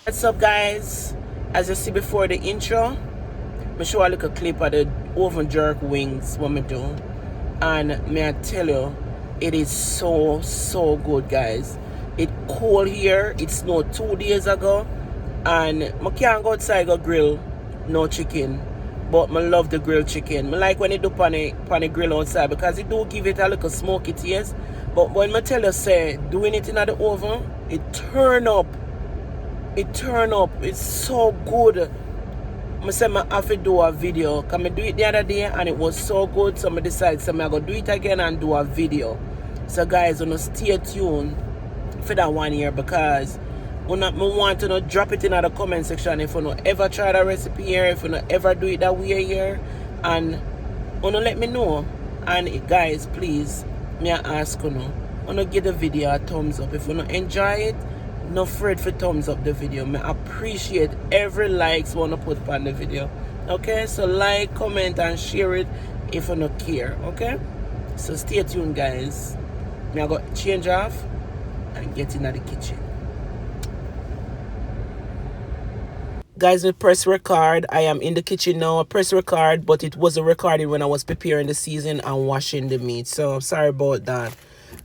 What's up, guys? As you see before the intro, I show a little clip of the oven jerk wings what me do, and may I tell you, it is so good, guys. It cold here. It snowed 2 days ago, and I can't go outside go grill no chicken. But I love the grilled chicken. I like when it do pan the grill outside because it do give it a little smoky taste. But when I tell you say doing it in the oven, it turn up. It's so good. I said I have to do a video. Can I do it the other day and it was so good, so I decided so I'm going to do it again and do a video. So guys, stay tuned for that one here because I want to drop it in the comment section if you ever try that recipe here, if you ever do it that way here, and let me know. And guys, please, may I ask give the video a thumbs up. If you enjoy it, no afraid for thumbs up the video. I appreciate every likes wanna put on the video. Okay, so like, comment, and share it if you don't care. Okay, so stay tuned, guys. I got change off and get into the kitchen. Guys, we press record. I am in the kitchen now. I press record, but it wasn't recording when I was preparing the season and washing the meat. So sorry about that.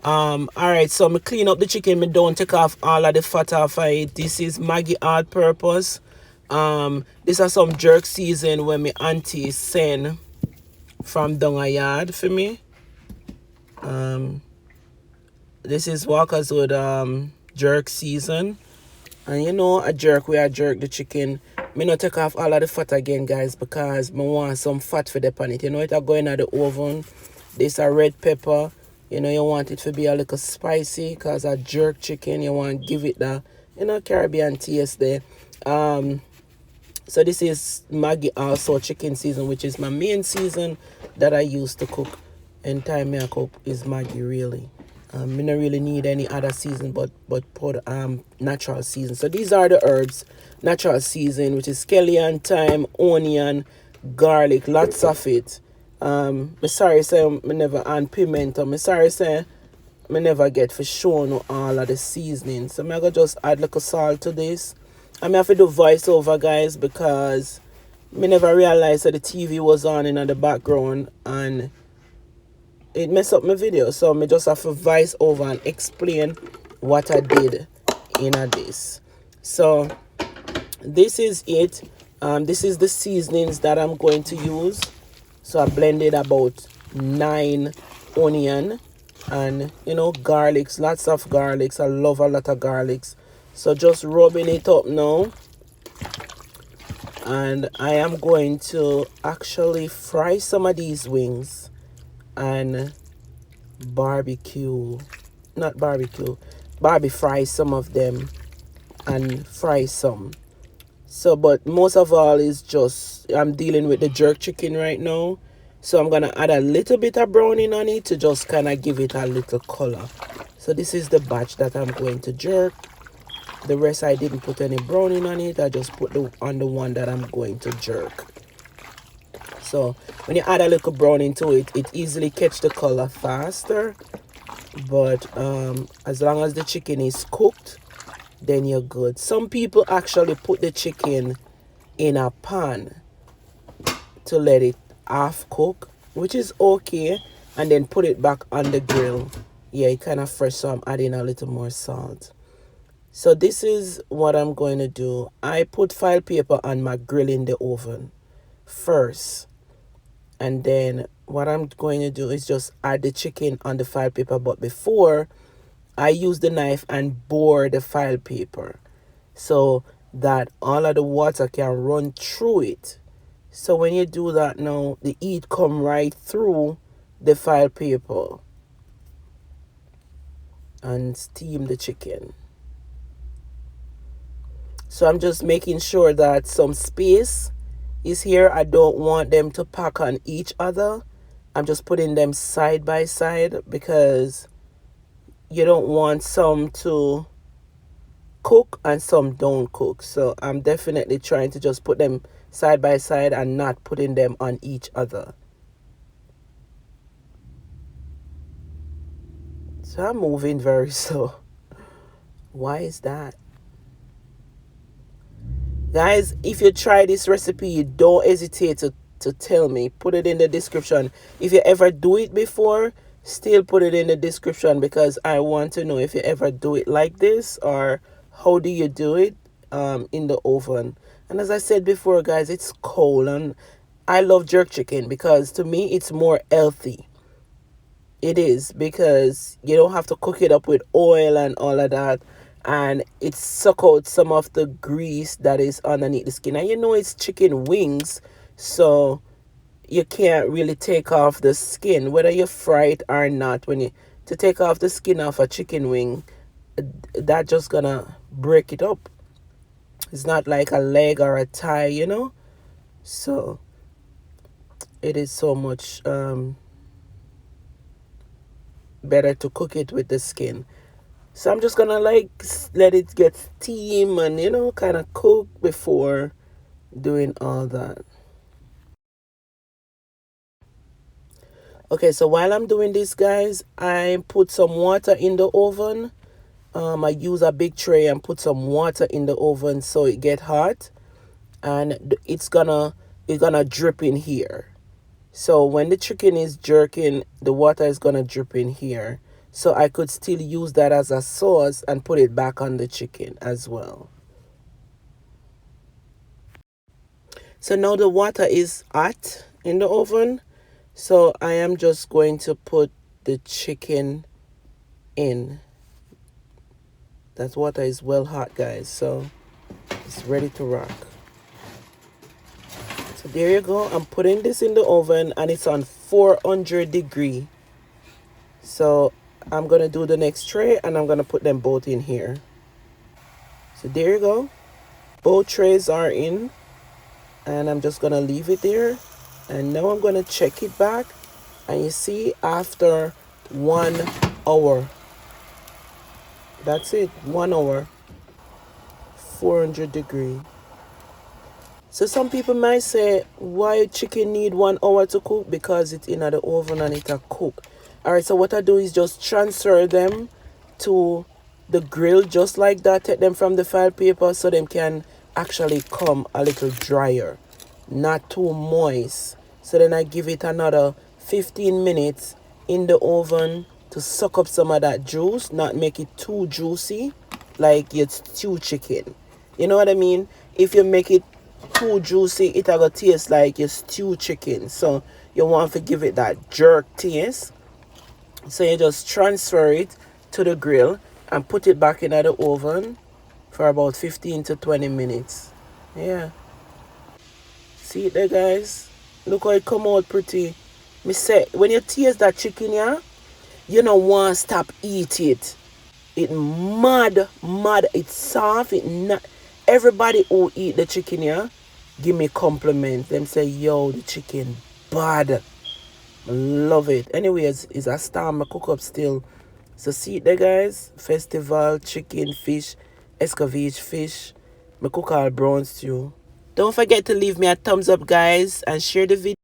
Alright, so me clean up the chicken. Me don't take off all of the fat off of it. This is Maggi all purpose. This is some jerk season when my auntie send from down a yard for me. This is Walker's with jerk season. And a jerk where I jerk the chicken. Me not take off all of the fat again, guys, because me want some fat for the pan it. It go in the oven. This a red pepper. You want it to be a little spicy because a jerk chicken, you want to give it the, Caribbean taste there. So this is Maggi also chicken season, which is my main season that I use to cook. And time I cook is Maggi really. Me don't really need any other season but put natural season. So these are the herbs, natural season, which is scallion, thyme, onion, garlic, lots of it. Me sorry say me never and pimento. Me sorry say me never get for shown all of the seasoning. So me I go just add like a salt to this. I have to do voiceover, guys, because me never realized that the TV was on in the background and it messed up my video. So me just have to voice over and explain what I did in this. So this is it. This is the seasonings that I'm going to use. So I blended about 9 onion and garlics, lots of garlics. I love a lot of garlics. So just rubbing it up now. And I am going to actually fry some of these wings and barbie fry some of them and fry some. So but most of all is just I'm dealing with the jerk chicken right now, so I'm gonna add a little bit of browning on it to just kind of give it a little color. So this is the batch that I'm going to jerk. The rest I didn't put any browning on it. I just put on the one that I'm going to jerk. So when you add a little browning to it, it easily catch the color faster. But as long as the chicken is cooked, then you're good. Some people actually put the chicken in a pan to let it half cook, which is okay, and then put it back on the grill. Yeah, it kind of fresh, so I'm adding a little more salt. So this is what I'm going to do. I put foil paper on my grill in the oven first. And then what I'm going to do is just add the chicken on the foil paper. But before, I use the knife and bore the foil paper so that all of the water can run through it. So when you do that now, the heat come right through the foil paper and steam the chicken. So I'm just making sure that some space is here. I don't want them to pack on each other. I'm just putting them side by side because you don't want some to cook and some don't cook. So I'm definitely trying to just put them side by side and not putting them on each other. So I'm moving very slow. Why is that? Guys, if you try this recipe, don't hesitate to tell me. Put it in the description. If you ever do it before, still put it in the description, because I want to know if you ever do it like this, or how do you do it in the oven. And as I said before, guys, it's cold, and I love jerk chicken because to me it's more healthy. It is, because you don't have to cook it up with oil and all of that, and it suck out some of the grease that is underneath the skin. And you know it's chicken wings, so you can't really take off the skin whether you fry it or not. When you to take off the skin off a chicken wing, that just gonna break it up. It's not like a leg or a thigh, so it is so much better to cook it with the skin. So I'm just gonna like let it get steam and kind of cook before doing all that. Okay, so while I'm doing this, guys, I put some water in the oven. I use a big tray and put some water in the oven so it get hot, and it's gonna drip in here. So when the chicken is jerking, the water is gonna drip in here. So I could still use that as a sauce and put it back on the chicken as well. So now the water is hot in the oven. So I am just going to put the chicken in. That water is well hot, guys. So it's ready to rock. So there you go. I'm putting this in the oven and it's on 400 degree. So I'm going to do the next tray and I'm going to put them both in here. So there you go. Both trays are in, and I'm just going to leave it there. And now I'm going to check it back. And you see, after 1 hour, that's it, 1 hour, 400 degree. So some people might say, why chicken need 1 hour to cook? Because it's in the oven and it'll cook. Alright, so what I do is just transfer them to the grill just like that. Take them from the file paper so them can actually come a little drier, not too moist. So then I give it another 15 minutes in the oven to suck up some of that juice, not make it too juicy like your stew chicken. You know what I mean? If you make it too juicy, it'll go taste like your stew chicken. So you want to give it that jerk taste. So you just transfer it to the grill and put it back in the oven for about 15 to 20 minutes. Yeah. See it there, guys? Look how it come out pretty. Me say, when you taste that chicken, yeah, you don't want to stop eat it. It mad. It's soft. It not. Everybody who eat the chicken, yeah, give me compliment. Them say, yo, the chicken bad. Love it. Anyways, it's a storm I cook up still. So see it there, guys. Festival, chicken, fish, escovitch fish. I cook all brown stew. Don't forget to leave me a thumbs up, guys, and share the video.